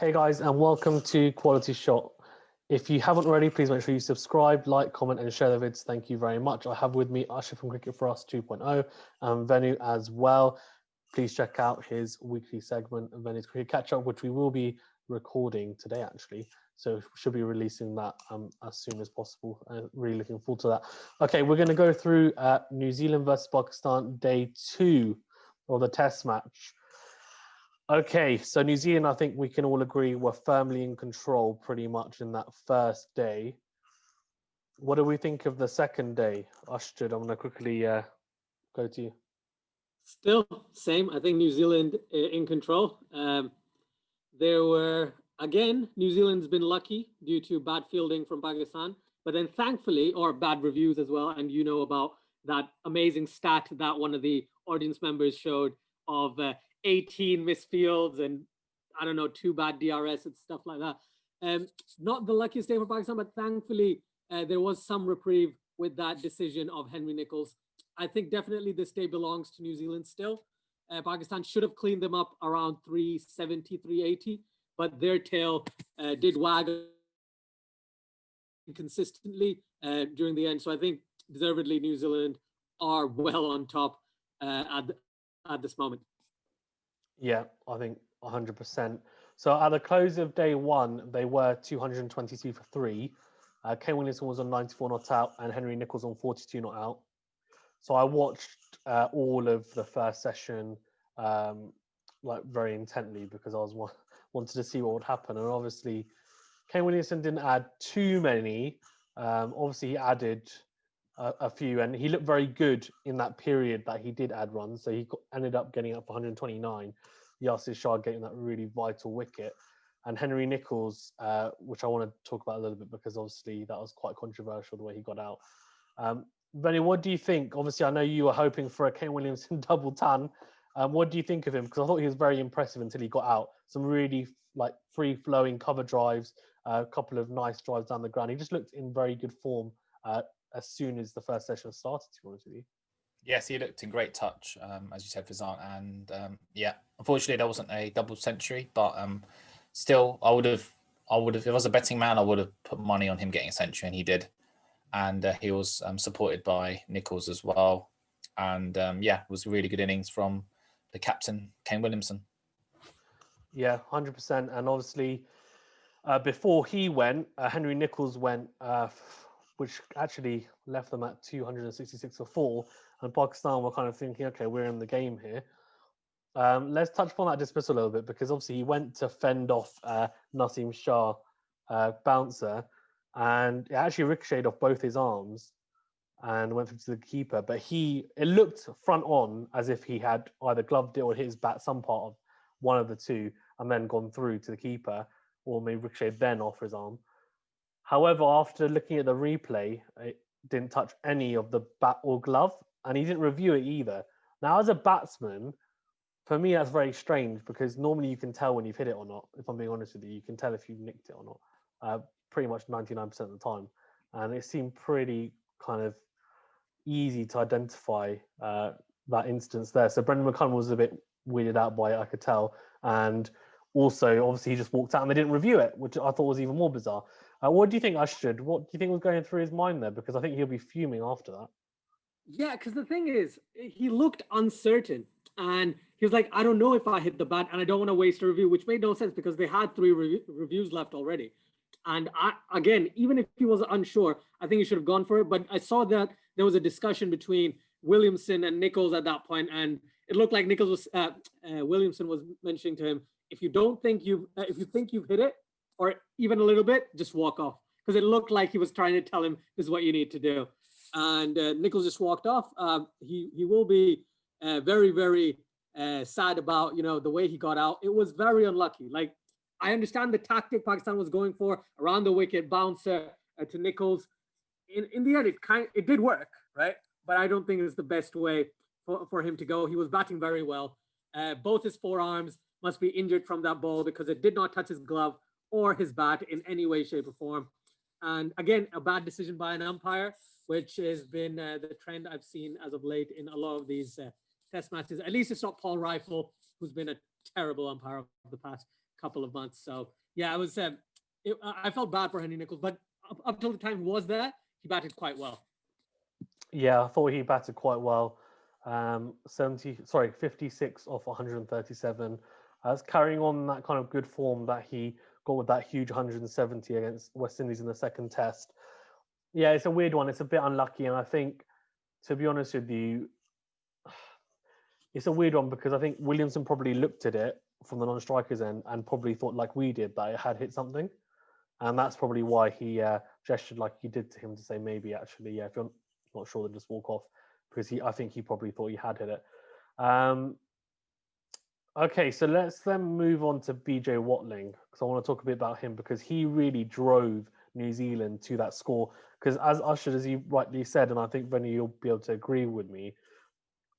Hey guys, and welcome to Quality Shot. If you haven't already, please make sure you subscribe, like, comment, and share the vids. Thank you very much. I have with me Usher from Cricket4Us 2.0 and VENU as well. Please check out his weekly segment, VENU's Cricket Catch-Up, which we will be recording today, actually. So we should be releasing that as soon as possible. Really looking forward to that. Okay, we're going to go through New Zealand versus Pakistan, day 2 of the test match. Okay, so New Zealand, I think we can all agree, were firmly in control pretty much in that first day. What do we think of the second day? Ashjad, I'm going to quickly go to you. Still same. I think New Zealand in control. There were, again, New Zealand's been lucky due to bad fielding from Pakistan, but then thankfully, or bad reviews as well. And you know about that amazing stat that one of the audience members showed of 18 misfields and I don't know, 2 bad DRS and stuff like that. Not the luckiest day for Pakistan, but thankfully there was some reprieve with that decision of Henry Nicholls. I think definitely this day belongs to New Zealand still. Pakistan should have cleaned them up around 370, 380, but their tail did wag consistently during the end. So I think deservedly New Zealand are well on top at this moment. Yeah, I think 100%. So at the close of day 1, they were 222 for 3. Kane Williamson was on 94 not out and Henry Nicholls on 42 not out. So I watched all of the first session like very intently because I wanted to see what would happen. And obviously, Kane Williamson didn't add too many. Obviously, he added a few, and he looked very good in that period that he did add runs. So he ended up getting up 129. Yasir Shah getting that really vital wicket. And Henry Nicholls, which I want to talk about a little bit because obviously that was quite controversial the way he got out. Benny, what do you think? Obviously, I know you were hoping for a Kane Williamson double ton. What do you think of him? Because I thought he was very impressive until he got out. Some really like free-flowing cover drives, a couple of nice drives down the ground. He just looked in very good form as soon as the first session started, to be honest with you. Yes, he looked in great touch, as you said, Fazan. And yeah, unfortunately, there wasn't a double century, but still, I would have, if I was a betting man, I would have put money on him getting a century, and he did. And he was supported by Nicholls as well. And yeah, it was a really good innings from the captain, Kane Williamson. Yeah, 100%. And obviously, before he went, Henry Nicholls went, which actually left them at 266 for 4. And Pakistan were kind of thinking, okay, we're in the game here. Let's touch upon that dismissal a little bit because obviously he went to fend off Naseem Shah bouncer. And it actually ricocheted off both his arms and went through to the keeper. But it looked front on as if he had either gloved it or hit his bat, some part of one of the two, and then gone through to the keeper, or maybe ricocheted then off his arm. However, after looking at the replay, it didn't touch any of the bat or glove, and he didn't review it either. Now, as a batsman, for me, that's very strange because normally you can tell when you've hit it or not. If I'm being honest with you, you can tell if you've nicked it or not. Pretty much 99% of the time. And it seemed pretty kind of easy to identify that instance there. So Brendan McCullum was a bit weirded out by it, I could tell. And also, obviously, he just walked out and they didn't review it, which I thought was even more bizarre. What do you think, Ashjad? What do you think was going through his mind there? Because I think he'll be fuming after that. Yeah, because the thing is, he looked uncertain. And he was like, I don't know if I hit the bat and I don't want to waste a review, which made no sense because they had 3 reviews left already. And again, even if he was unsure, I think he should have gone for it. But I saw that there was a discussion between Williamson and Nicholls at that point, and it looked like Williamson was mentioning to him, if you think you've hit it, or even a little bit, just walk off, because it looked like he was trying to tell him this is what you need to do. And Nicholls just walked off. He will be very, very sad about the way he got out. It was very unlucky. Like, I understand the tactic Pakistan was going for around the wicket, bouncer to Nicholls. In the end, it did work, right? But I don't think it's the best way for him to go. He was batting very well. Both his forearms must be injured from that ball because it did not touch his glove or his bat in any way, shape, or form. And again, a bad decision by an umpire, which has been the trend I've seen as of late in a lot of these test matches. At least it's not Paul Rifle, who's been a terrible umpire of the past couple of months. So yeah, I was I felt bad for Henry Nicholls, but up till the time he was there, he batted quite well. Yeah, I thought he batted quite well. 56 off 137. That's carrying on that kind of good form that he got with that huge 170 against West Indies in the second test. Yeah, it's a weird one. It's a bit unlucky, and I think, to be honest with you, it's a weird one because I think Williamson probably looked at it from the non-strikers end and probably thought, like we did, that it had hit something, and that's probably why he gestured like he did to him to say maybe actually, yeah, if you're not sure, then just walk off, because I think he probably thought he had hit it. Okay, so let's then move on to BJ Watling, because I want to talk a bit about him because he really drove New Zealand to that score. Because as Usher, as you rightly said, and I think Venu, you'll be able to agree with me,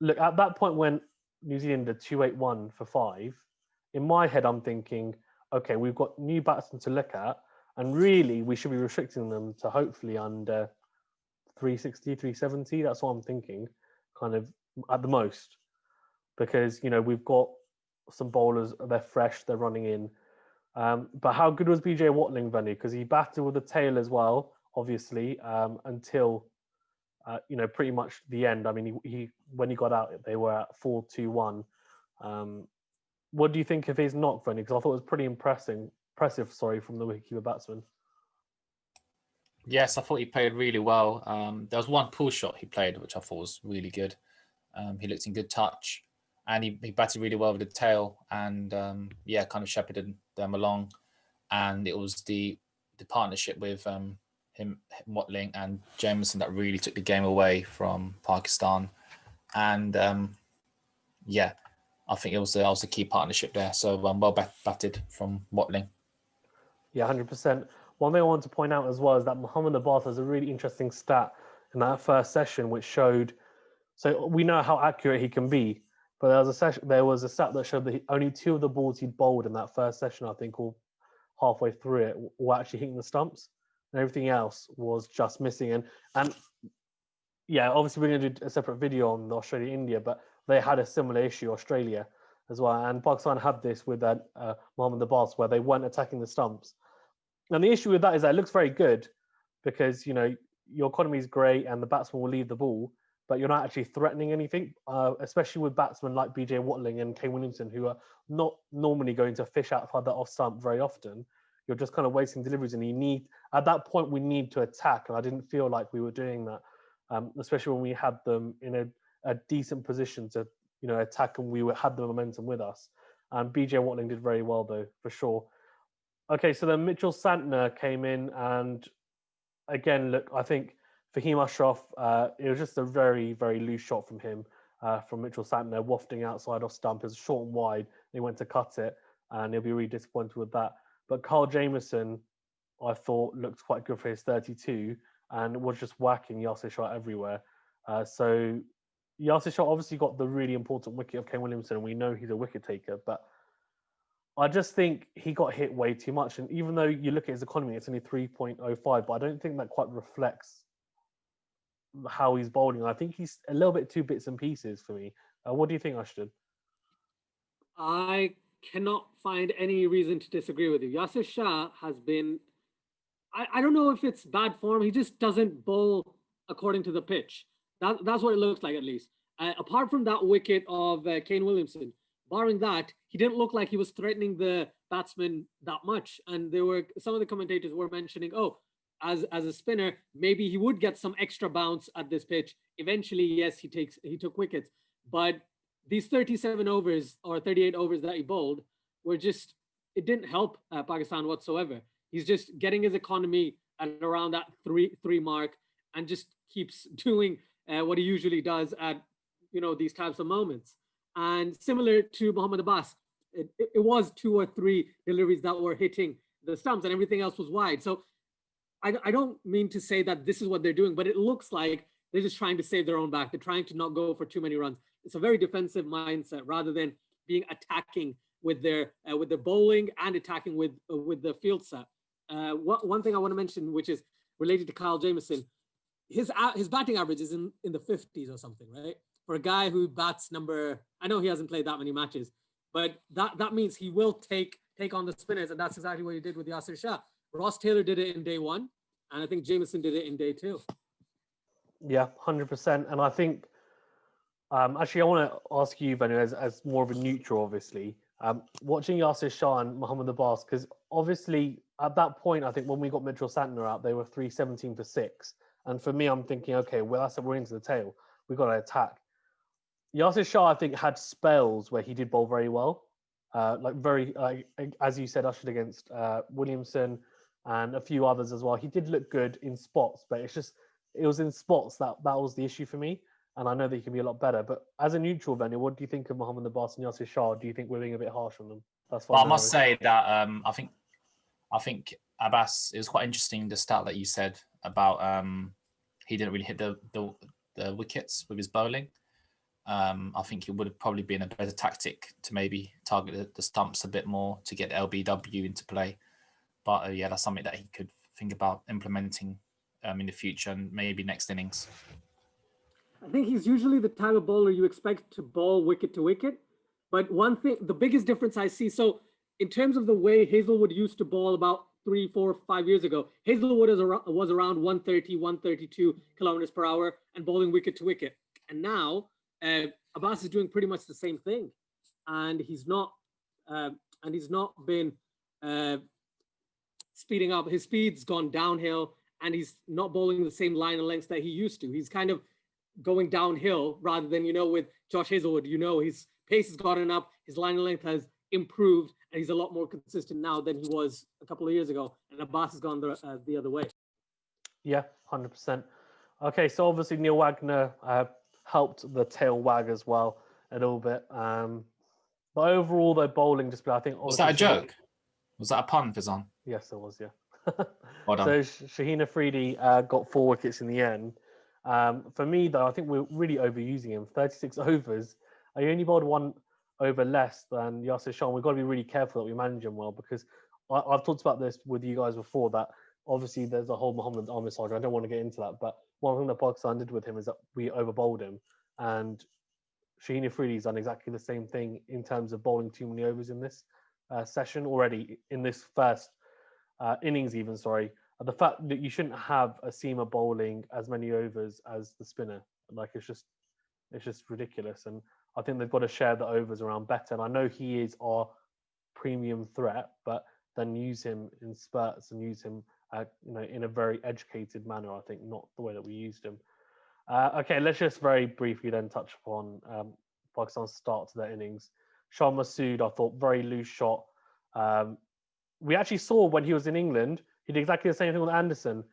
look, at that point when New Zealand did 281 for 5, in my head I'm thinking, okay, we've got new batsmen to look at, and really we should be restricting them to hopefully under 360, 370. That's what I'm thinking, kind of at the most, because we've got some bowlers, they're fresh, they're running in. But how good was BJ Watling, Venu? Because he batted with the tail as well, obviously, until pretty much the end. I mean, he when he got out, they were at 4-2-1. What do you think of his knock, Venu? Because I thought it was pretty impressive. From the wicketkeeper batsman. Yes, I thought he played really well. There was one pull shot he played, which I thought was really good. He looked in good touch, and he batted really well with the tail, and kind of shepherded them along. And it was the partnership with him, Watling and Jameson, that really took the game away from Pakistan. And I think it was a key partnership there. So well batted from Watling. Yeah, 100%. One thing I want to point out as well is that Mohammad Abbas has a really interesting stat in that first session, which showed. So we know how accurate he can be, but there was a stat that showed that only 2 of the balls he bowled in that first session, I think, or halfway through it, were actually hitting the stumps, and everything else was just missing. And yeah, obviously we're going to do a separate video on the Australia-India, but they had a similar issue, Australia as well, and Pakistan had this with Mohammad Abbas, where they weren't attacking the stumps. And the issue with that is that it looks very good because your economy is great and the batsman will leave the ball, but you're not actually threatening anything, especially with batsmen like BJ Watling and Kane Williamson, who are not normally going to fish outside that off stump very often. You're just kind of wasting deliveries, and at that point we need to attack, and I didn't feel like we were doing that, especially when we had them in a decent position to attack, and had the momentum with us. And BJ Watling did very well though, for sure. Okay, so then Mitchell Santner came in, and again, look, I think Fahim Ashraf, it was just a very, very loose shot from him, from Mitchell Santner, wafting outside off stump. It was short and wide. They went to cut it, and he'll be really disappointed with that. But Carl Jamieson, I thought, looked quite good for his 32, and was just whacking Yasir Shah everywhere. So Yasir Shah obviously got the really important wicket of Kane Williamson, and we know he's a wicket taker, but I just think he got hit way too much. And even though you look at his economy, it's only 3.05, but I don't think that quite reflects how he's bowling. I think he's a little bit too bits and pieces for me. What do you think, Ashton? I cannot find any reason to disagree with you. Yasir Shah has been, I don't know if it's bad form. He just doesn't bowl according to the pitch. That's what it looks like, at least. Apart from that wicket of Kane Williamson, barring that, he didn't look like he was threatening the batsman that much. And some of the commentators were mentioning, as a spinner, maybe he would get some extra bounce at this pitch. Eventually, yes, he took wickets. But these 37 overs or 38 overs that he bowled it didn't help Pakistan whatsoever. He's just getting his economy at around that three mark, and just keeps doing what he usually does at these types of moments. And similar to Mohammad Abbas, it was 2 or 3 deliveries that were hitting the stumps, and everything else was wide. So I don't mean to say that this is what they're doing, but it looks like they're just trying to save their own back. They're trying to not go for too many runs. It's a very defensive mindset rather than being attacking with their bowling and attacking with the field set. One thing I want to mention, which is related to Kyle Jamieson, his batting average is in the 50s or something, right? For a guy who bats I know he hasn't played that many matches, but that means he will take take on the spinners, and that's exactly what he did with Yasir Shah. Ross Taylor did it in day one, and I think Jameson did it in day two. Yeah, 100%. And I think, actually, I want to ask you, Venu, as more of a neutral, obviously, watching Yasir Shah and Mohammad Abbas, because obviously at that point, I think when we got Mitchell Santner out, they were 317 for 6. And for me, I'm thinking, okay, well, that's we're into the tail. We've got to attack. Yasir Shah, I think, had spells where he did bowl very well. As you said, ushered against Williamson and a few others as well. He did look good in spots, but it was in spots that was the issue for me. And I know that he can be a lot better. But as a neutral venue, what do you think of Mohammad Abbas and Yasir Shah? Do you think we're being a bit harsh on them? That's fine. Well, I must say that I think Abbas, it was quite interesting the stat that you said about he didn't really hit the wickets with his bowling. I think it would have probably been a better tactic to maybe target the stumps a bit more to get LBW into play. But yeah, that's something that he could think about implementing in the future and maybe next innings. I think he's usually the type of bowler you expect to bowl wicket to wicket. But one thing, the biggest difference I see, so in terms of the way Hazelwood used to bowl about 3, 4, 5 years ago, Hazelwood was around 130, 132 kilometers per hour and bowling wicket to wicket. And now Abbas is doing pretty much the same thing. And he's not been speeding up. His speed's gone downhill and he's not bowling the same line and lengths that he used to. He's kind of going downhill rather than, with Josh Hazelwood, his pace has gotten up, his line and length has improved, and he's a lot more consistent now than he was a couple of years ago. And Abbas has gone the other way. Yeah, 100%. Okay, so obviously Neil Wagner helped the tail wag as well a little bit. But overall, their bowling display, I think... Was that a joke? Was that a pun, Fizan? Yes, it was, yeah. Well done. So Shaheen Afridi got 4 wickets in the end. For me, though, I think we're really overusing him. 36 overs. He only bowled 1 over less than Yasir Shah. We've got to be really careful that we manage him well, because I've talked about this with you guys before, that obviously there's a whole Mohammad Amir saga. I don't want to get into that, but one thing that Pakistan did with him is that we overbowled him. And Shaheen Afridi's done exactly the same thing in terms of bowling too many overs in this session already, in this first innings even, sorry. The fact that you shouldn't have a seamer bowling as many overs as the spinner, like it's just ridiculous. And I think they've got to share the overs around better. And I know he is our premium threat, but then use him in spurts and use him, in a very educated manner. I think not the way that we used him. Okay, let's just very briefly then touch upon Pakistan's start to their innings. Shah Masood, I thought, very loose shot. We actually saw when he was in England, he did exactly the same thing with Anderson.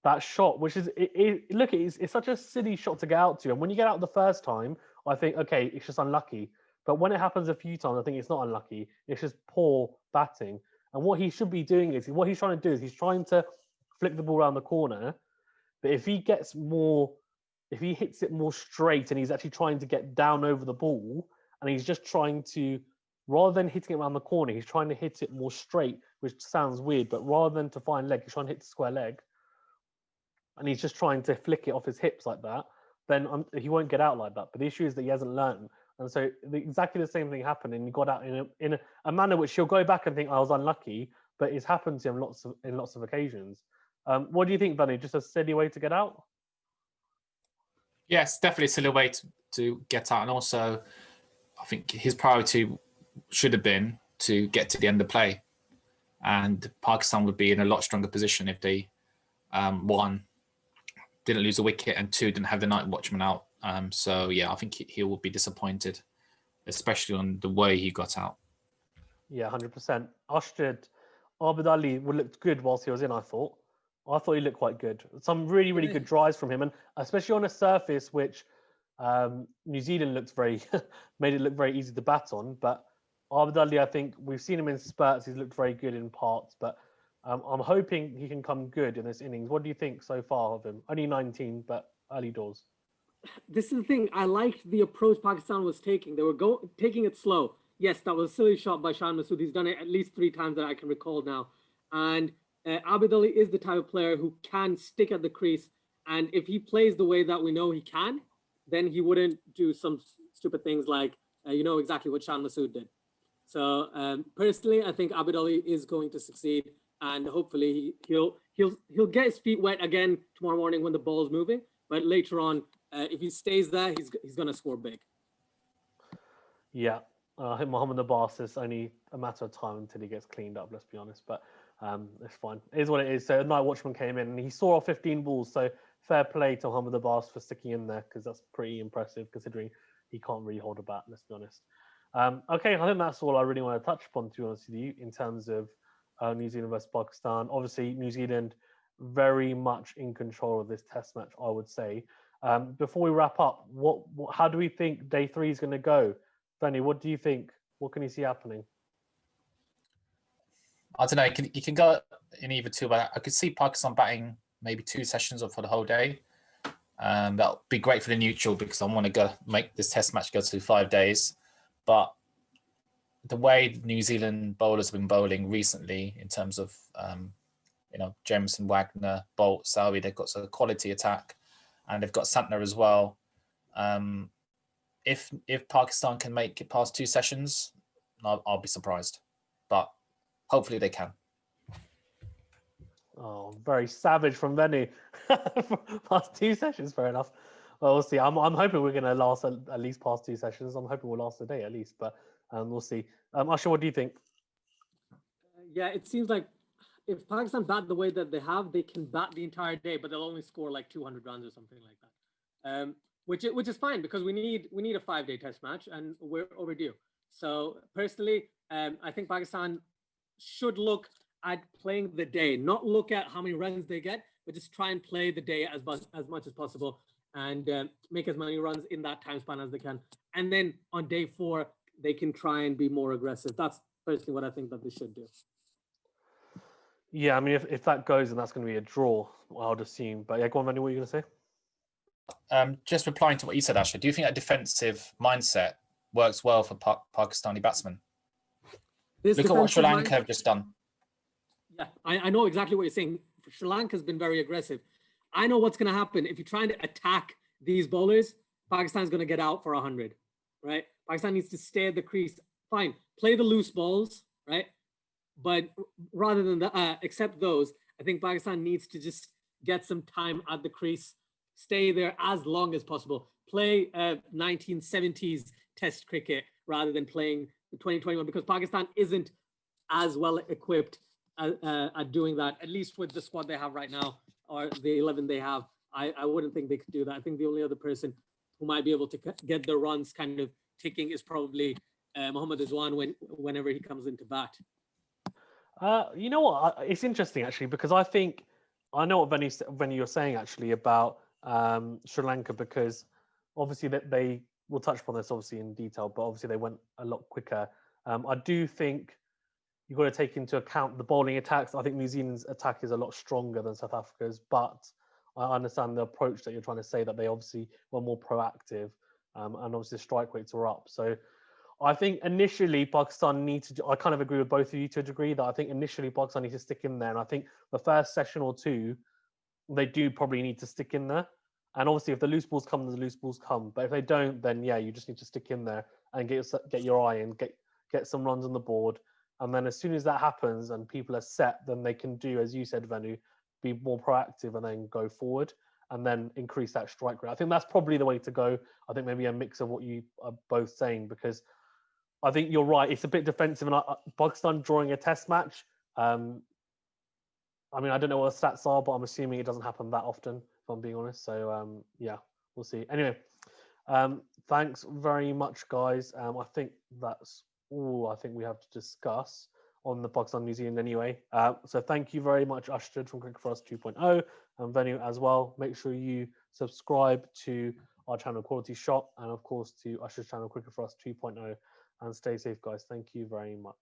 That shot, which is, it's such a silly shot to get out to. And when you get out the first time, I think, okay, it's just unlucky. But when it happens a few times, I think it's not unlucky. It's just poor batting. And what he should be doing is, what he's trying to do is he's trying to flick the ball around the corner. But if he hits it more straight and he's actually trying to get down over the ball, and he's just trying to, rather than hitting it around the corner, he's trying to hit it more straight, which sounds weird, but rather than to find leg, he's trying to hit the square leg. And he's just trying to flick it off his hips like that, then he won't get out like that. But the issue is that he hasn't learned. And so exactly the same thing happened, and he got out in a manner which he'll go back and think, I was unlucky, but it's happened to him in lots of occasions. What do you think, Bunny? Just a silly way to get out? Yes, definitely a silly way to get out. And also, I think his priority should have been to get to the end of play. And Pakistan would be in a lot stronger position if they, 1, didn't lose a wicket, and 2, didn't have the night watchman out. So, yeah, I think he will be disappointed, especially on the way he got out. Yeah, 100%. Ashjad Abid Ali looked good whilst he was in, I thought. He looked quite good. Some really, really good drives from him, and especially on a surface which New Zealand made it look very easy to bat on. But Abid Ali, I think we've seen him in spurts. He's looked very good in parts, but I'm hoping he can come good in this innings. What do you think so far of him? Only 19, but early doors. This is the thing. I liked the approach Pakistan was taking. They were taking it slow. Yes, that was a silly shot by Shan Masood. He's done it at least 3 times that I can recall now. And Abid Ali is the type of player who can stick at the crease. And if he plays the way that we know he can, then he wouldn't do some stupid things like, exactly what Shan Masood did. So personally, I think Abid Ali is going to succeed, and hopefully he'll get his feet wet again tomorrow morning when the ball's moving. But later on, if he stays there, he's going to score big. Yeah, I think Mohamed Abbas is only a matter of time until he gets cleaned up. Let's be honest, but it's fine. It is what it is. So Night Watchman came in and he saw off 15 balls. So fair play to Mohamed Abbas for sticking in there, because that's pretty impressive considering he can't really hold a bat. Let's be honest. Okay, I think that's all I really want to touch upon, to be honest with you, in terms of New Zealand versus Pakistan. Obviously, New Zealand very much in control of this Test match, I would say. Before we wrap up, how do we think day 3 is going to go? Fanny, what do you think? What can you see happening? I don't know. You can go in either two, but I could see Pakistan batting maybe 2 sessions or for the whole day. That'll be great for the neutral because I want to make this Test match go to 5 days. But the way New Zealand bowlers have been bowling recently, in terms of Jamieson, Wagner, Bolt, Salvi, they've got a quality attack, and they've got Santner as well. If Pakistan can make it past 2 sessions, I'll be surprised. But hopefully they can. Oh, very savage from VENU. Past 2 sessions, fair enough. Well, we'll see. I'm hoping we're going to last at least past 2 sessions. I'm hoping we'll last a day at least, but we'll see. Usher, what do you think? Yeah, it seems like if Pakistan bat the way that they have, they can bat the entire day, but they'll only score like 200 runs or something like that. Which is fine because we need a 5-day Test match and we're overdue. So personally, I think Pakistan should look at playing the day, not look at how many runs they get, but just try and play the day as much as possible and make as many runs in that time span as they can. And then on day 4, they can try and be more aggressive. That's personally what I think that they should do. Yeah, I mean, if that goes, then that's going to be a draw, I would assume. But yeah, go on, Vanny, what are you going to say? Just replying to what you said, Asher, do you think that defensive mindset works well for Pakistani batsmen? Look at what Sri Lanka have just done. Yeah, I know exactly what you're saying. Sri Lanka's been very aggressive. I know what's going to happen. If you're trying to attack these bowlers, Pakistan's going to get out for 100, right? Pakistan needs to stay at the crease. Fine, play the loose balls, right? But rather than accept those, I think Pakistan needs to just get some time at the crease, stay there as long as possible. Play 1970s Test cricket rather than playing the 2021, because Pakistan isn't as well equipped at doing that, at least with the squad they have right now, or the 11 they have. I wouldn't think they could do that. I think the only other person who might be able to get the runs kind of ticking is probably Mohammad Rizwan whenever he comes into bat. You know what? It's interesting actually, because I know what Venny you're saying actually about Sri Lanka, because obviously they will touch upon this obviously in detail, but obviously they went a lot quicker. I do think you've got to take into account the bowling attacks. I think New Zealand's attack is a lot stronger than South Africa's, but I understand the approach that you're trying to say, that they obviously were more proactive, and obviously the strike rates were up. So I think initially Pakistan needs to, I kind of agree with both of you to a degree, that I think initially Pakistan needs to stick in there. And I think the first session or 2, they do probably need to stick in there. And obviously if the loose balls come, the loose balls come. But if they don't, then yeah, you just need to stick in there and get your eye in, get some runs on the board. And then as soon as that happens and people are set, then they can do, as you said, Venu, be more proactive and then go forward and then increase that strike rate. I think that's probably the way to go. I think maybe a mix of what you are both saying, because I think you're right. It's a bit defensive, and Pakistan drawing a Test match. I mean, I don't know what the stats are, but I'm assuming it doesn't happen that often, if I'm being honest. So yeah, we'll see. Anyway, thanks very much, guys. I think that's all I think we have to discuss on the Pakistan New Zealand anyway. So thank you very much, Ashtred from Cricket4Us 2.0 and VENU as well. Make sure you subscribe to our channel Quality Shot, and of course to Ashtred's channel Cricket4Us 2.0. And stay safe, guys. Thank you very much.